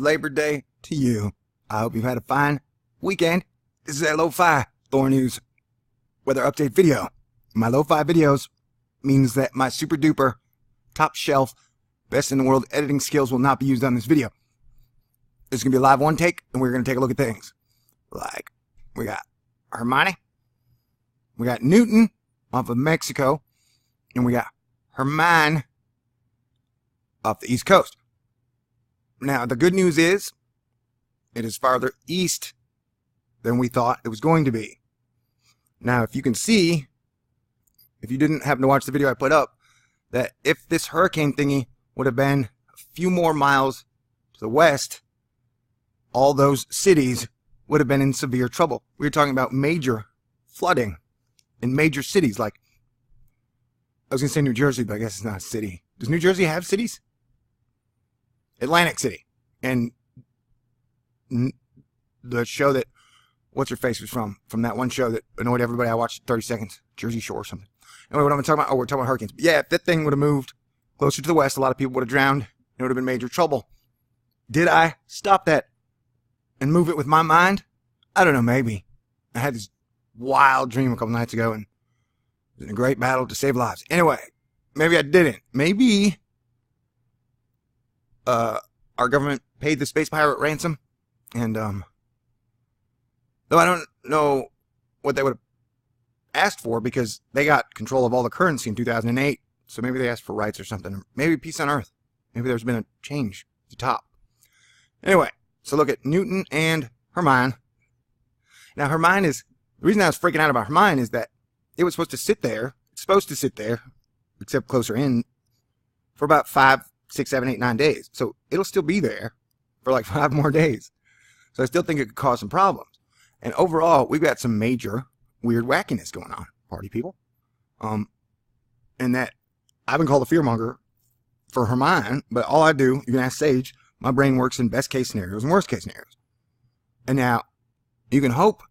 Labor Day to you. I hope you've had a fine weekend. This is that LowFi THORnews weather update video. My LowFi videos means that my super duper top shelf best in the world editing skills will not be used on this video. This is going to be a live one take, and we're going to take a look at things. Like, we got Hermine, we got Newton off of Mexico, and we got Hermine off the East Coast. Now, the good news is, it is farther east than we thought it was going to be. Now, if you can see, if you didn't happen to watch the video I put up, that if this hurricane thingy would have been a few more miles to the west, all those cities would have been in severe trouble. We were talking about major flooding in major cities, like, I was going to say New Jersey, but I guess it's not a city. Does New Jersey have cities? Atlantic City. And the show that what's-her-face was from that one show that annoyed everybody. I watched 30 seconds, Jersey Shore or something. Anyway, what am I talking about? Oh, we're talking about hurricanes. But yeah, if that thing would have moved closer to the west, a lot of people would have drowned. It would have been major trouble. Did I stop that and move it with my mind? I don't know, maybe. I had this wild dream a couple nights ago, and it was in a great battle to save lives. Anyway, maybe I didn't. Maybe our government paid the space pirate ransom, and though I don't know what they would have asked for, because they got control of all the currency in 2008, so maybe they asked for rights or something. Maybe peace on Earth. Maybe there's been a change at the top. Anyway, so look at Newton and Hermine. Now, Hermine is, the reason I was freaking out about Hermine is that it was supposed to sit there, except closer in, for about 5, 6, 7, 8, 9 days. So it'll still be there for like 5 more days. So I still think it could cause some problems. And overall, we've got some major weird wackiness going on, party people. And that I've been called a fearmonger for Hermine, but all I do, you can ask Sage, my brain works in best case scenarios and worst case scenarios. And now, you can hope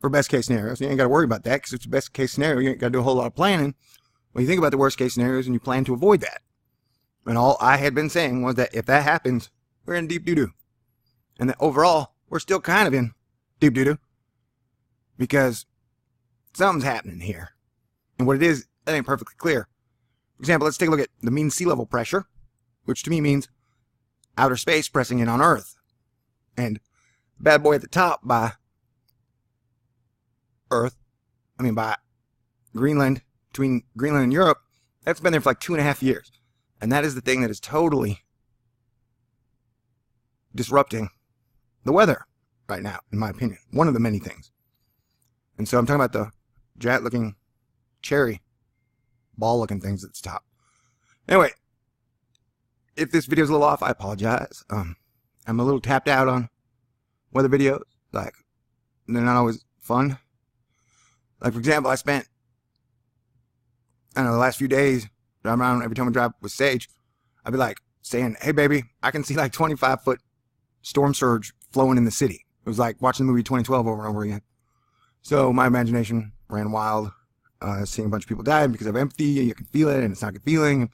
for best case scenarios. You ain't got to worry about that, because it's a best case scenario. You ain't got to do a whole lot of planning. When you think about the worst case scenarios and you plan to avoid that. And all I had been saying was that if that happens, we're in deep doo-doo. And that overall, we're still kind of in deep doo-doo. Because something's happening here. And what it is, that ain't perfectly clear. For example, let's take a look at the mean sea level pressure, which to me means outer space pressing in on Earth. And bad boy at the top by Greenland, between Greenland and Europe, that's been there for like 2.5 years. And that is the thing that is totally disrupting the weather right now, in my opinion. One of the many things. And so I'm talking about the giant-looking cherry ball-looking things at the top. Anyway, if this video's a little off, I apologize. I'm a little tapped out on weather videos. Like, they're not always fun. Like, for example, I spent, I don't know, the last few days, driving around every time I drive with Sage, I'd be like saying, hey baby, I can see like 25-foot storm surge flowing in the city. It was like watching the movie 2012 over and over again. So my imagination ran wild, seeing a bunch of people die because of empathy. You can feel it, and it's not a good feeling.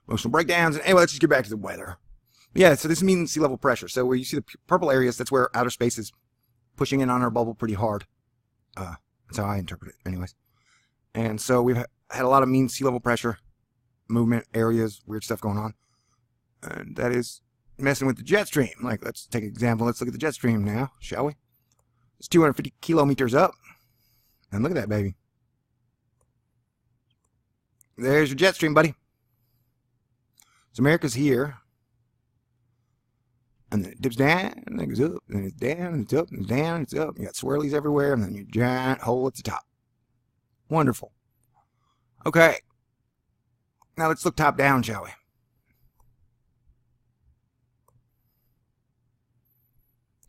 Emotional breakdowns. And anyway, let's just get back to the weather. Yeah, so this means sea level pressure. So where you see the purple areas, that's where outer space is pushing in on our bubble pretty hard. That's how I interpret it, anyways. And so we've had a lot of mean sea level pressure, movement, areas, weird stuff going on. And that is messing with the jet stream. Like, let's take an example. Let's look at the jet stream now, shall we? It's 250 kilometers up. And look at that, baby. There's your jet stream, buddy. So America's here. And then it dips down, and then it goes up, and then it's down, and it's up, and it's down, and it's up. You got swirlies everywhere, and then your giant hole at the top. Wonderful. Okay. Now let's look top down, shall we?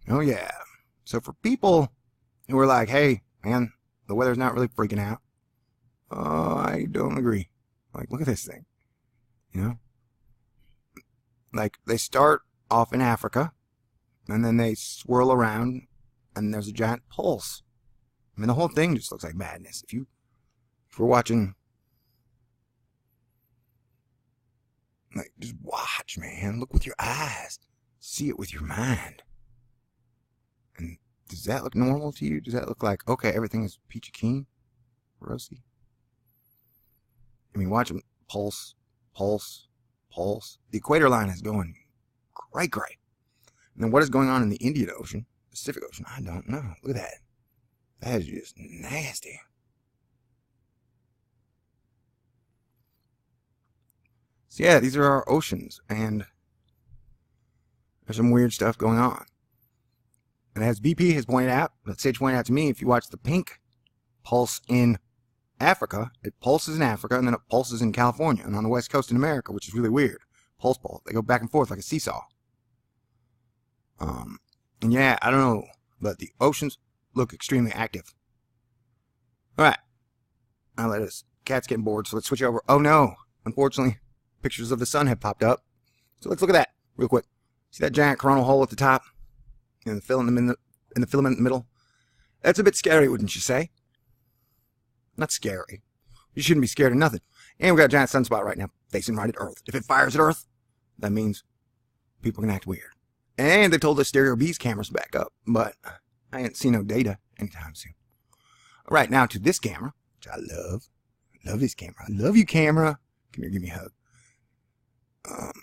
Oh yeah. So for people who are like, hey, man, the weather's not really freaking out. I don't agree. Like, look at this thing. You know? Like, they start off in Africa, and then they swirl around, and there's a giant pulse. I mean, the whole thing just looks like madness. If we're watching, like, just watch, man. Look with your eyes. see it with your mind. And does that look normal to you? Does that look like, okay, everything is peachy keen, rosy? I mean, watch them pulse, pulse, pulse. The equator line is going great. And then what is going on in the Indian Ocean, Pacific Ocean? I don't know. Look at that. That is just nasty. So yeah, these are our oceans, and there's some weird stuff going on. And as BP has pointed out, let's say pointed out to me, if you watch the pink pulse in Africa, it pulses in Africa, and then it pulses in California, and on the west coast in America, which is really weird. Pulse. They go back and forth like a seesaw. And yeah, I don't know, but the oceans look extremely active. Alright. Now let us. Cat's getting bored, so let's switch over. Oh no! Unfortunately, pictures of the sun have popped up. So let's look at that real quick. See that giant coronal hole at the top? And the filament in the middle? That's a bit scary, wouldn't you say? Not scary. You shouldn't be scared of nothing. And we've got a giant sunspot right now, facing right at Earth. If it fires at Earth, that means people can act weird. And they told us Stereo B's cameras back up, but I ain't seen no data anytime soon. All right, now to this camera, which I love. I love this camera. I love you, camera. Come here, give me a hug.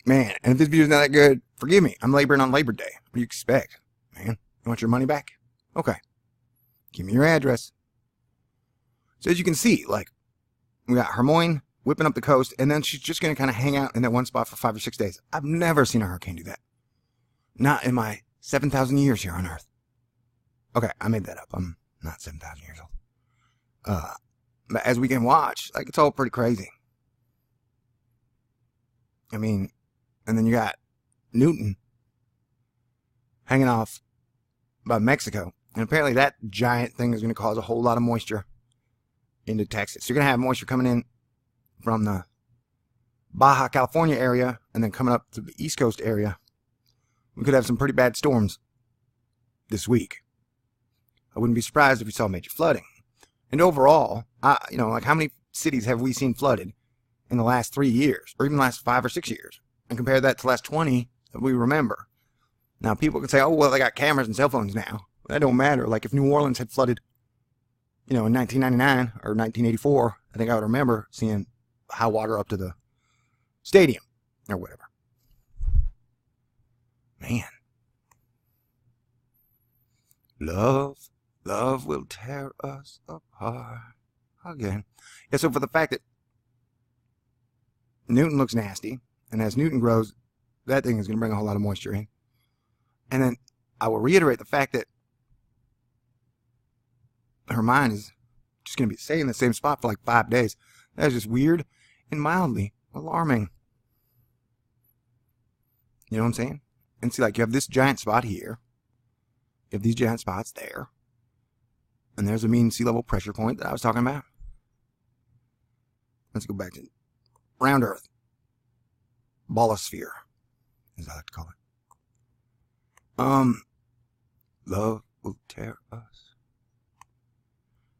Man, and if this video's not that good, forgive me. I'm laboring on Labor Day. What do you expect, man? You want your money back? Okay. Give me your address. So as you can see, like, we got Hermine whipping up the coast, and then she's just going to kind of hang out in that one spot for 5 or 6 days. I've never seen a hurricane do that. Not in my 7,000 years here on Earth. Okay, I made that up. I'm not 7,000 years old. But as we can watch, like, it's all pretty crazy. I mean, and then you got Newton hanging off by Mexico. And apparently that giant thing is going to cause a whole lot of moisture into Texas. So you're going to have moisture coming in from the Baja California area and then coming up to the East Coast area. We could have some pretty bad storms this week. I wouldn't be surprised if we saw major flooding. And overall, you know, like, how many cities have we seen flooded in the last 3 years, or even the last 5 or 6 years? And compare that to the last 20 that we remember. Now, people can say, oh, well, they got cameras and cell phones now. That don't matter. Like, if New Orleans had flooded, you know, in 1999 or 1984, I think I would remember seeing high water up to the stadium or whatever. Man. Love will tear us apart again. Yeah, so for the fact that Newton looks nasty, and as Newton grows, that thing is going to bring a whole lot of moisture in. And then I will reiterate the fact that Hermine is just going to be staying in the same spot for like 5 days. That is just weird and mildly alarming. You know what I'm saying? And see, like, you have this giant spot here. You have these giant spots there. And there's a mean sea level pressure point that I was talking about. Let's go back to round Earth. Ballosphere, as I like to call it. Love will tear us.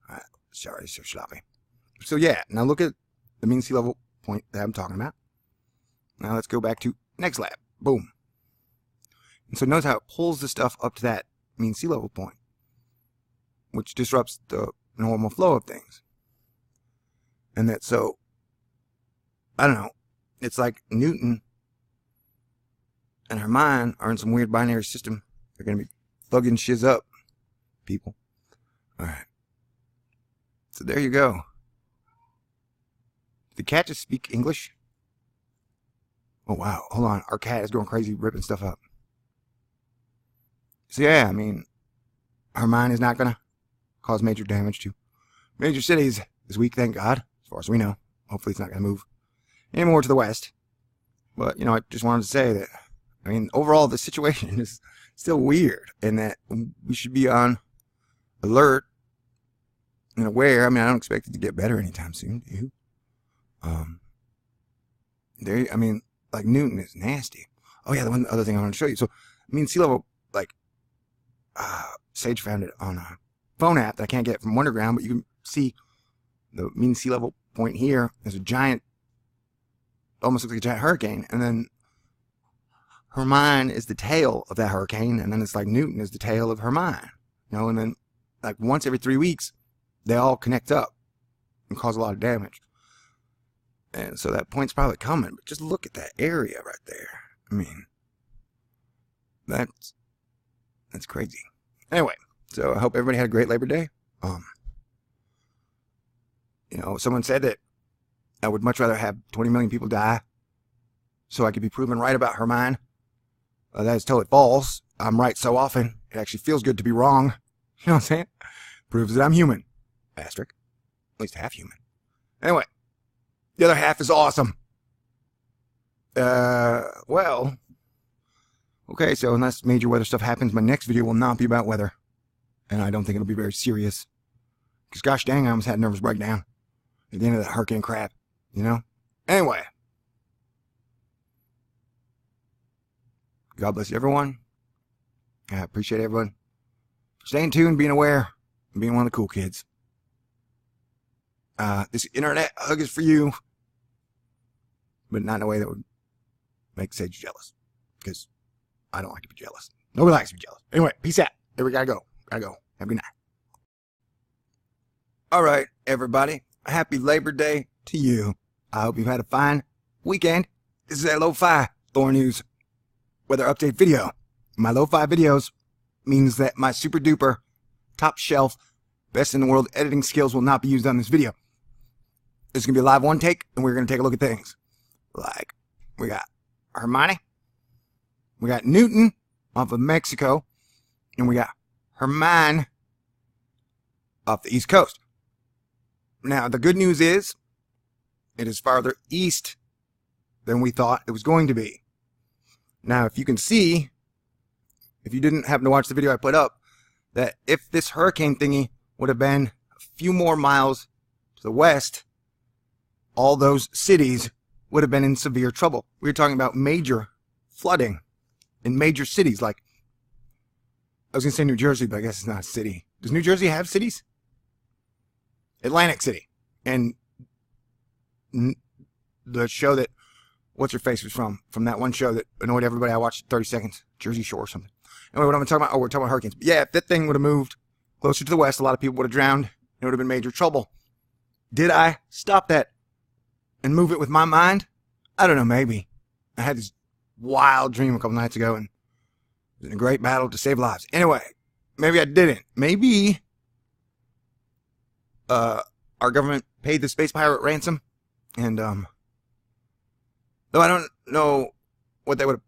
Alright, sorry, it's so sloppy. So yeah, now look at the mean sea level point that I'm talking about. Now let's go back to next lab. Boom. And so notice how it pulls the stuff up to that mean sea level point, which disrupts the normal flow of things. And that, so, I don't know, it's like Newton and Hermine are in some weird binary system. They're going to be thugging shiz up, people. Alright. So there you go. Did the cat just speak English? Oh wow, hold on. Our cat is going crazy ripping stuff up. So yeah, I mean, Hermine is not going to cause major damage to major cities this week, thank God, as far as we know. Hopefully it's not going to move any more to the west. But, you know, I just wanted to say that, I mean, overall the situation is still weird, and that we should be on alert and aware. I mean, I don't expect it to get better anytime soon, do you? I mean, like, Newton is nasty. Oh yeah, the one other thing I want to show you. So, I mean, sea level, like, Sage found it on a phone app that I can't get from Wonderground, but you can see the mean sea level point here. There's a giant, almost looks like a giant hurricane, and then Hermine is the tail of that hurricane, and then it's like Newton is the tail of Hermine. You know, and then like once every 3 weeks, they all connect up and cause a lot of damage. And so that point's probably coming, but just look at that area right there. I mean, that's crazy. Anyway, so I hope everybody had a great Labor Day. You know, someone said that I would much rather have 20 million people die so I could be proven right about Hermine. That is totally false. I'm right so often, it actually feels good to be wrong. You know what I'm saying? Proves that I'm human. Asterisk. At least half human. Anyway, the other half is awesome. Well, okay, so unless major weather stuff happens, my next video will not be about weather. And I don't think it'll be very serious. Because gosh dang, I almost had a nervous breakdown at the end of that hurricane crap, you know? Anyway. God bless you, everyone. I appreciate everyone staying tuned, being aware, and being one of the cool kids. This internet hug is for you, but not in a way that would make Sage jealous, because I don't like to be jealous. Nobody likes to be jealous. Anyway, peace out. There we gotta go. Have a good night. All right, everybody. Happy Labor Day to you. I hope you've had a fine weekend. This is a LowFi THORnews weather update video. My LowFi videos means that my super duper top shelf best in the world editing skills will not be used on this video. This is gonna be a live one take, and we're gonna take a look at things like we got Hermine, we got Newton off of Mexico, and we got Hermine off the East Coast. Now, the good news is it is farther east than we thought it was going to be. Now, if you can see, if you didn't happen to watch the video I put up, that if this hurricane thingy would have been a few more miles to the west, all those cities would have been in severe trouble. We were talking about major flooding in major cities, like, I was going to say New Jersey, but I guess it's not a city. Does New Jersey have cities? Atlantic City. And the show that what's-her-face was from that one show that annoyed everybody. I watched 30 seconds, Jersey Shore or something. Anyway, what am I talking about? Oh, we're talking about hurricanes. But yeah, if that thing would have moved closer to the west, a lot of people would have drowned. It would have been major trouble. Did I stop that and move it with my mind? I don't know, maybe. I had this wild dream a couple nights ago, and it was in a great battle to save lives. Anyway, maybe I didn't. Maybe our government paid the space pirate ransom, and though I don't know what they would have